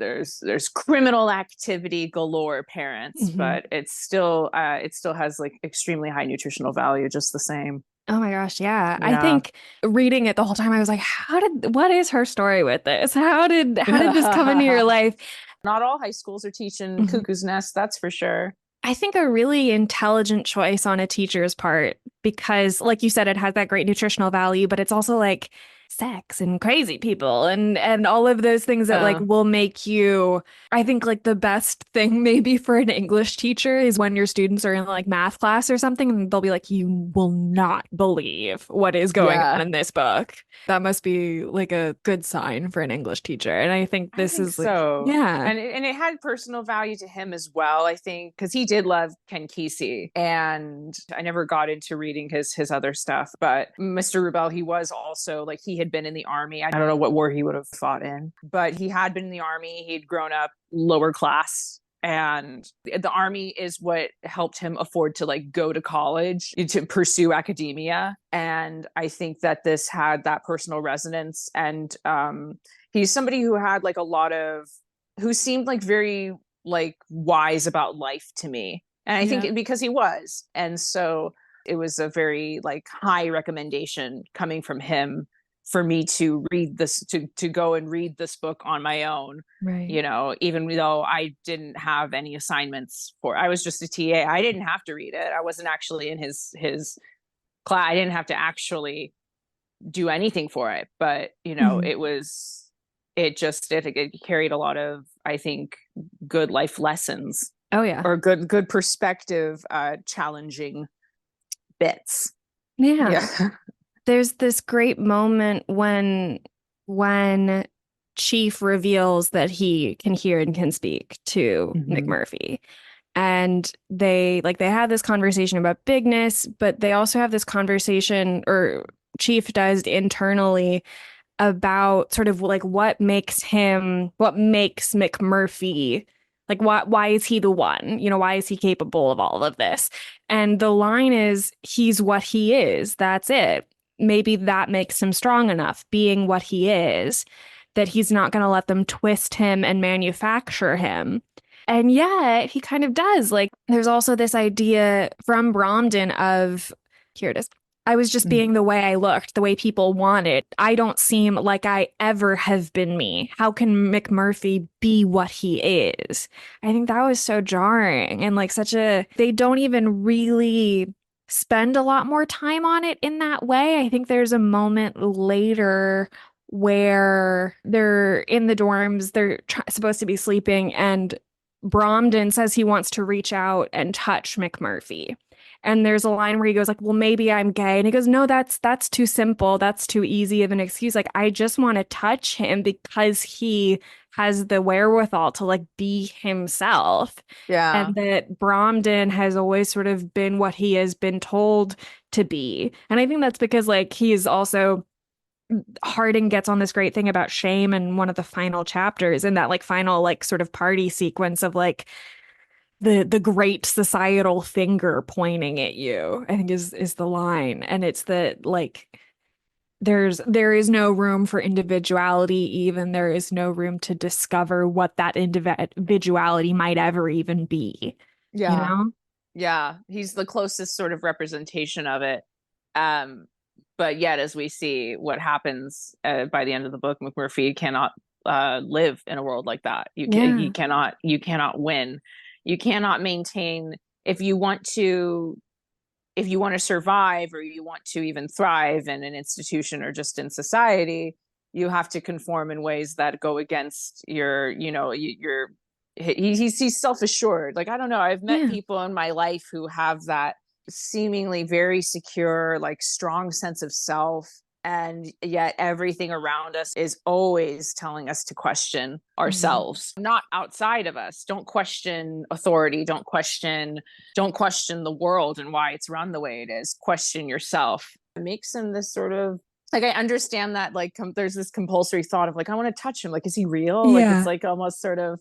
criminal activity galore, parents, Mhm. but it still has like extremely high nutritional value just the same. Oh my gosh, yeah. I Yeah. think reading it the whole time I was like, what is her story with this? How did this come into your life? Not all high schools are teaching Mhm. Cuckoo's Nest, that's for sure. I think a really intelligent choice on a teacher's part because, like you said, it has that great nutritional value, but it's also like sex and crazy people and all of those things that like uh will make you. I think like the best thing maybe for an English teacher is when your students are in like math class or something and they'll be like, you will not believe what is going on yeah, in this book. That must be like a good sign for an English teacher. And I think I this think is like, so. yeah. And it had personal value to him as well, I think, because he did love Ken Kesey. And I never got into reading his other stuff. But Mr. Rubel, he was also like he had been in the army. I don't know what war he would have fought in, but he had been in the army. He'd grown up lower class. And the army is what helped him afford to like go to college to pursue academia. And I think that this had that personal resonance. And he's somebody who had like a lot of who seemed like very like wise about life to me, and I Yeah. think because he was, and so it was a very like high recommendation coming from him for me to read this, to go and read this book on my own, Right. even though I didn't have any assignments for, I was just a TA, I didn't have to read it, I wasn't actually in his class, I didn't have to actually do anything for it, but Mhm. it carried a lot of, I think, good life lessons, Oh yeah. or good perspective, challenging bits. Yeah. Yeah. There's this great moment when Chief reveals that he can hear and can speak to Mm-hmm. McMurphy. And they have this conversation about bigness, but they also have this conversation, or Chief does internally, about sort of like what makes McMurphy, like why is he the one? Why is he capable of all of this? And the line is, he's what he is. That's it. Maybe that makes him strong enough, being what he is, that he's not going to let them twist him and manufacture him. And yet he kind of does. Like, there's also this idea from Bromden of, here it is. I was just being the way I looked, the way people wanted. I don't seem like I ever have been me. How can McMurphy be what he is? I think that was so jarring and like they don't even really spend a lot more time on it in that way. I think there's a moment later where they're in the dorms, they're supposed to be sleeping, and Bromden says he wants to reach out and touch McMurphy. And there's a line where he goes like, "Well, maybe I'm gay." And he goes, "No, that's too simple. That's too easy of an excuse. Like, I just want to touch him because he has the wherewithal to like be himself." Yeah. And that Bromden has always sort of been what he has been told to be. And I think that's because like he is also Harding gets on this great thing about shame in one of the final chapters, in that like final like sort of party sequence of like the great societal finger pointing at you, I think is the line. And it's that like there is no room for individuality, even there is no room to discover what that individuality might ever even be, you Yeah. know? Yeah. He's the closest sort of representation of it. Um, but yet, as we see what happens by the end of the book, McMurphy cannot live in a world like that. Yeah. You cannot win. You cannot maintain if you want to survive or you want to even thrive in an institution or just in society. You have to conform in ways that go against your he's self-assured. Like, I don't know, I've met Yeah. people in my life who have that seemingly very secure, like strong sense of self, and yet everything around us is always telling us to question Mhm. ourselves, not outside of us. Don't question authority, don't question the world and why it's run the way it is. Question yourself. It makes him this sort of, like, I understand that like there's this compulsory thought of like, I want to touch him, like, is he real? Like, it's Yeah. like almost sort of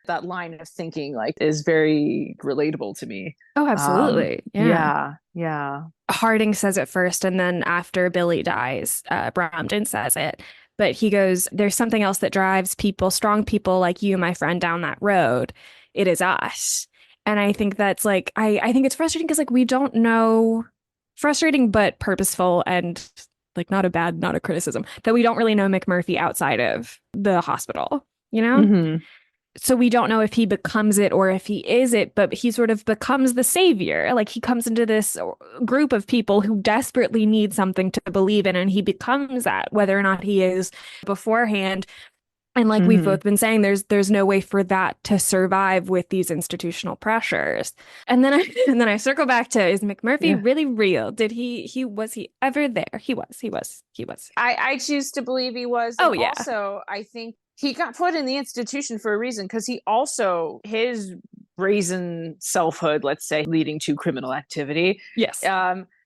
that line of thinking like is very relatable to me. Oh, absolutely. Yeah. Yeah, yeah. Harding says it first, and then after Billy dies, Bromden says it. But he goes, there's something else that drives people, strong people like you, my friend, down that road. It is us. And I think that's like, I think it's frustrating because like we don't know, frustrating but purposeful and like not a criticism, that we don't really know McMurphy outside of the hospital, you know? Mm-hmm. So we don't know if he becomes it or if he is it, but he sort of becomes the savior. Like he comes into this group of people who desperately need something to believe in, and he becomes that, whether or not he is beforehand. And like we've Mm-hmm. both been saying, there's no way for that to survive with these institutional pressures. And then and then I circle back to, is McMurphy Yeah. really real? Did he was he ever there? He was. I choose to believe he was. Oh And yeah. also, I think he got put in the institution for a reason, because he also, his brazen selfhood, let's say, leading to criminal activity, Yes.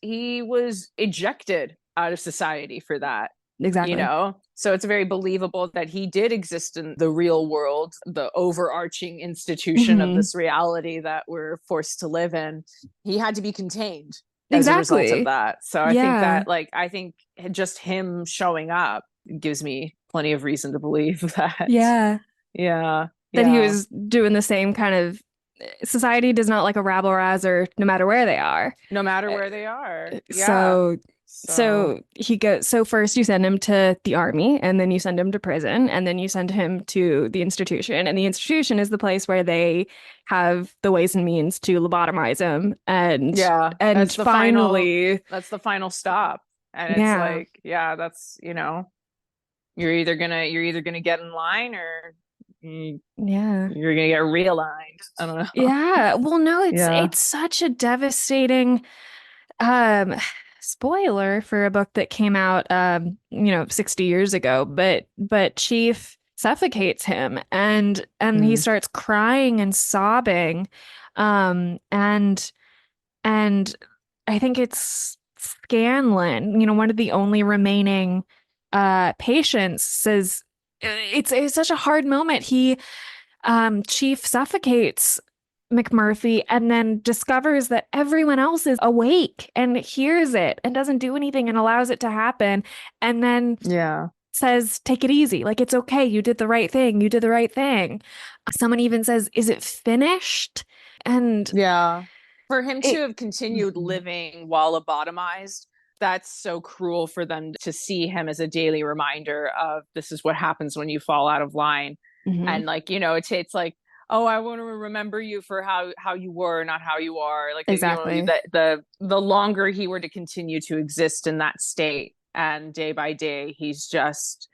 he was ejected out of society for that, you Exactly. know? So it's very believable that he did exist in the real world, the overarching institution of Hmm. this reality that we're forced to live in. He had to be contained as a result of Exactly. that. So I think Yeah. that, like, I think just him showing up gives me plenty of reason to believe that. Yeah. Yeah. That he Yeah. was doing the same kind of, society does not like a rabble rouser no matter where they are. No matter Uh, where they are. Yeah. So So, he goes, so first you send him to the army, and then you send him to prison, and then you send him to the institution. And the institution is the place where they have the ways and means to lobotomize him. yeah, And finally, that's the final stop. And it's yeah. like, yeah, that's, you're either gonna get in line, or Yeah. you're gonna get realigned. I don't know. Yeah. Well, no, Yeah. it's such a devastating Um, spoiler for a book that came out 60 years ago, but Chief suffocates him, and he Mm. starts crying and sobbing. And I think it's Scanlon, one of the only remaining patients, says it's such a hard moment. Chief suffocates McMurphy and then discovers that everyone else is awake and hears it and doesn't do anything and allows it to happen. And then Yeah. says, take it easy. Like, it's okay. You did the right thing. You did the right thing. Someone even says, is it finished? And Yeah. For him to it, have continued living while lobotomized, that's so cruel for them to see him as a daily reminder of, this is what happens when you fall out of line. Mhm. And like, it's like, oh, I want to remember you for how you were, not how you are. Like, Exactly. the longer he were to continue to exist in that state, and day by day he's just,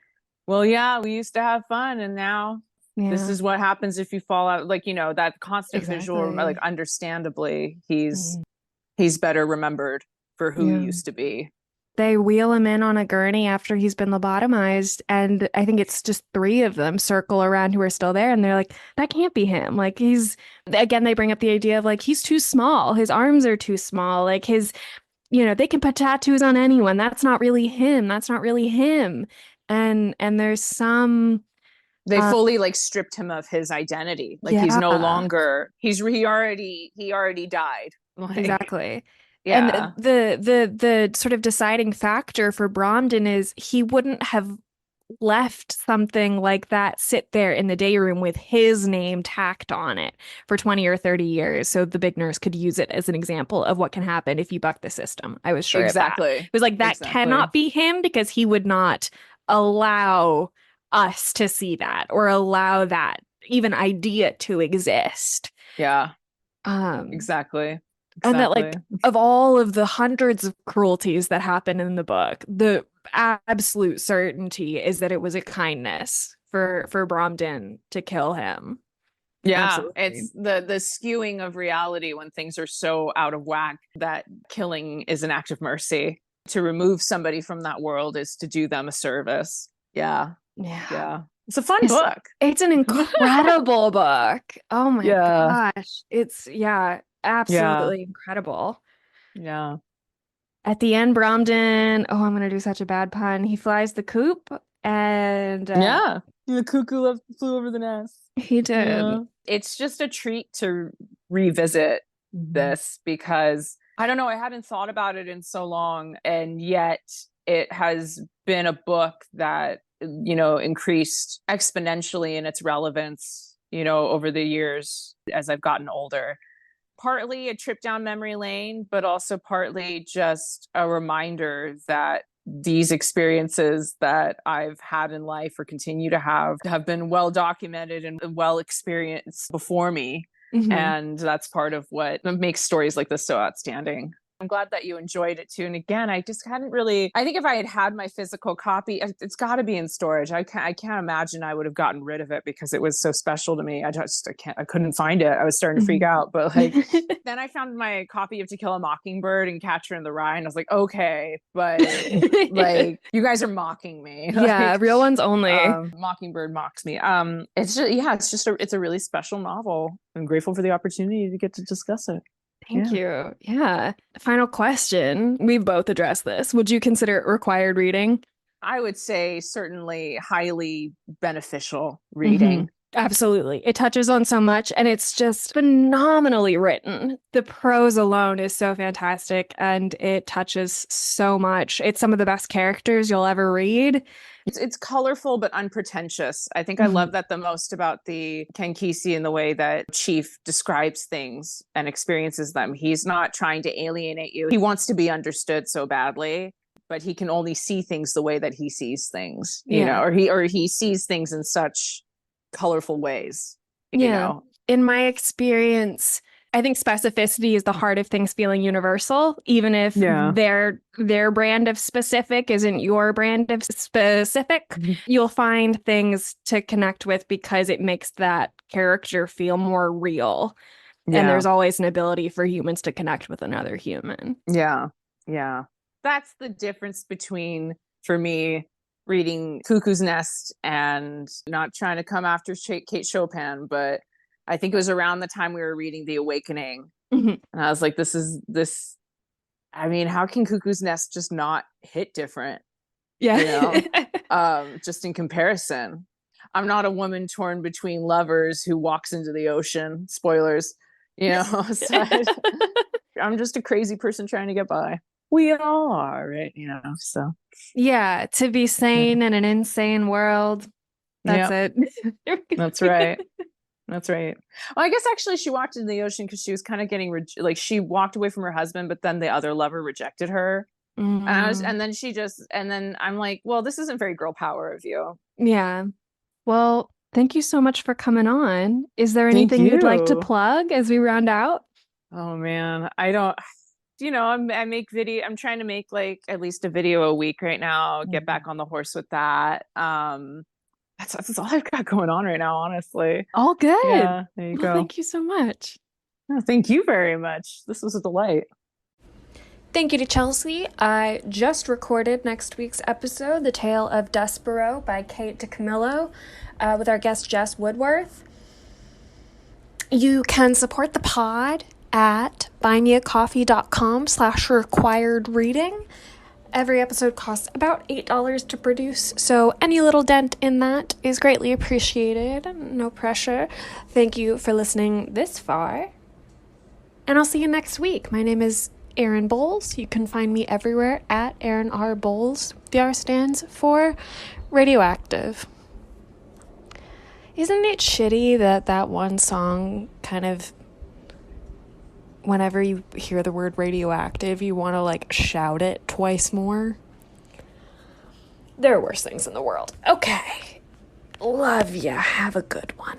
well, yeah, we used to have fun, and now this Yeah, is what happens if you fall out. Like, that constant visual, like, exactly. understandably, he's Mhm. better remembered for who he Yeah. used to be. They wheel him in on a gurney after he's been lobotomized, and I think it's just three of them circle around who are still there, and they're like, that can't be him. Like, again, they bring up the idea of like, he's too small. His arms are too small. Like they can put tattoos on anyone. That's not really him. That's not really him. And there's some They fully like stripped him of his identity. Like he's no yeah, longer he already died. Like exactly. And yeah. the sort of deciding factor for Bromden is he wouldn't have left something like that sit there in the day room with his name tacked on it for 20 or 30 years so the big nurse could use it as an example of what can happen if you buck the system. I was sure of that. Exactly. It was like that Exactly. cannot be him because he would not allow us to see that or allow that even idea to exist. Yeah. Um, Exactly. and that, Exactly. like, of all of the hundreds of cruelties that happen in the book, the absolute certainty is that it was a kindness for Bromden to kill him. Yeah, Absolutely. it's the skewing of reality when things are so out of whack that killing is an act of mercy. To remove somebody from that world is to do them a service. Yeah. Yeah. Yeah. It's a fun It's book. it's an incredible book. Oh my Yeah. gosh. It's yeah, Yeah. absolutely incredible. Yeah. At the end, Bromden, oh, I'm gonna do such a bad pun. He flies the coop and Yeah. The cuckoo flew over the nest. he did. Yeah. It's just a treat to revisit Mhm. this because I don't know, I hadn't thought about it in so long, and yet it has been a book that, increased exponentially in its relevance, over the years as I've gotten older. Partly a trip down memory lane, but also partly just a reminder that these experiences that I've had in life or continue to have been well documented and well experienced before me. Mhm. And that's part of what makes stories like this so outstanding. I'm glad that you enjoyed it too. And again, I just hadn't really. I think if I had had my physical copy, it's got to be in storage. I can't imagine I would have gotten rid of it because it was so special to me. I couldn't find it. I was starting to freak Mhm. out. But like, then I found my copy of To Kill a Mockingbird and Catcher in the Rye, and I was like, okay, but like, you guys are mocking me. Yeah, Like, real ones only. Mockingbird mocks me. It's just yeah, it's a really special novel. I'm grateful for the opportunity to get to discuss it. Thank Yeah. you. Yeah. Final question. We've both addressed this. Would you consider it required reading? I would say certainly highly beneficial Hmm. reading. Absolutely. It touches on so much and it's just phenomenally written. The prose alone is so fantastic and it touches so much. It's some of the best characters you'll ever read. It's colorful but unpretentious. I think I Mhm. love that the most about the Ken Kesey in the way that Chief describes things and experiences them. He's not trying to alienate you. He wants to be understood so badly, but he can only see things the way that he sees things, Yeah. or he sees things in such colorful ways, you Yeah. know. In my experience, I think specificity is the heart of things feeling universal, even if Yeah. their brand of specific isn't your brand of specific. You'll find things to connect with because it makes that character feel more real. And Yeah. there's always an ability for humans to connect with another human. Yeah. Yeah. That's the difference between, for me, reading Cuckoo's Nest and not trying to come after Kate Chopin, but I think it was around the time we were reading The Awakening. Mhm. And I was like, this is this. I mean, how can Cuckoo's Nest just not hit different, Yeah. just in comparison? I'm not a woman torn between lovers who walks into the ocean. Spoilers, so I'm just a crazy person trying to get by. We all are, right? So Yeah, to be yeah. sane in an insane world. That's Yep, it. that's right. That's right. Well, I guess actually she walked into the ocean because she was kind of getting like she walked away from her husband, but then the other lover rejected her. Mm, And then I'm like, well, this isn't very girl power of you. yeah. Well, thank you so much for coming on. Is there Thank anything you'd like to you. plug as we round out? Oh man, I don't. I make video. I'm trying to make like at least a video a week right now. Get back on the horse with that. That's all I've got going on right now, honestly. All good. Yeah, there you Well, go. thank you so much. Oh, thank you very much. This was a delight. Thank you to Chelsea. I just recorded next week's episode, The Tale of Despero by Kate DiCamillo, with our guest Jess Woodworth. You can support the pod at buymeacoffee.com/required reading. Every episode costs about $8 to produce, so any little dent in that is greatly appreciated. No pressure. Thank you for listening this far, and I'll see you next week. My name is Erin Bowles. You can find me everywhere at Erin R. Bowles. The R stands for radioactive. Isn't it shitty that one song kind of, whenever you hear the word radioactive, you want to like shout it twice more? There are worse things in the world. Okay. Love ya. Have a good one.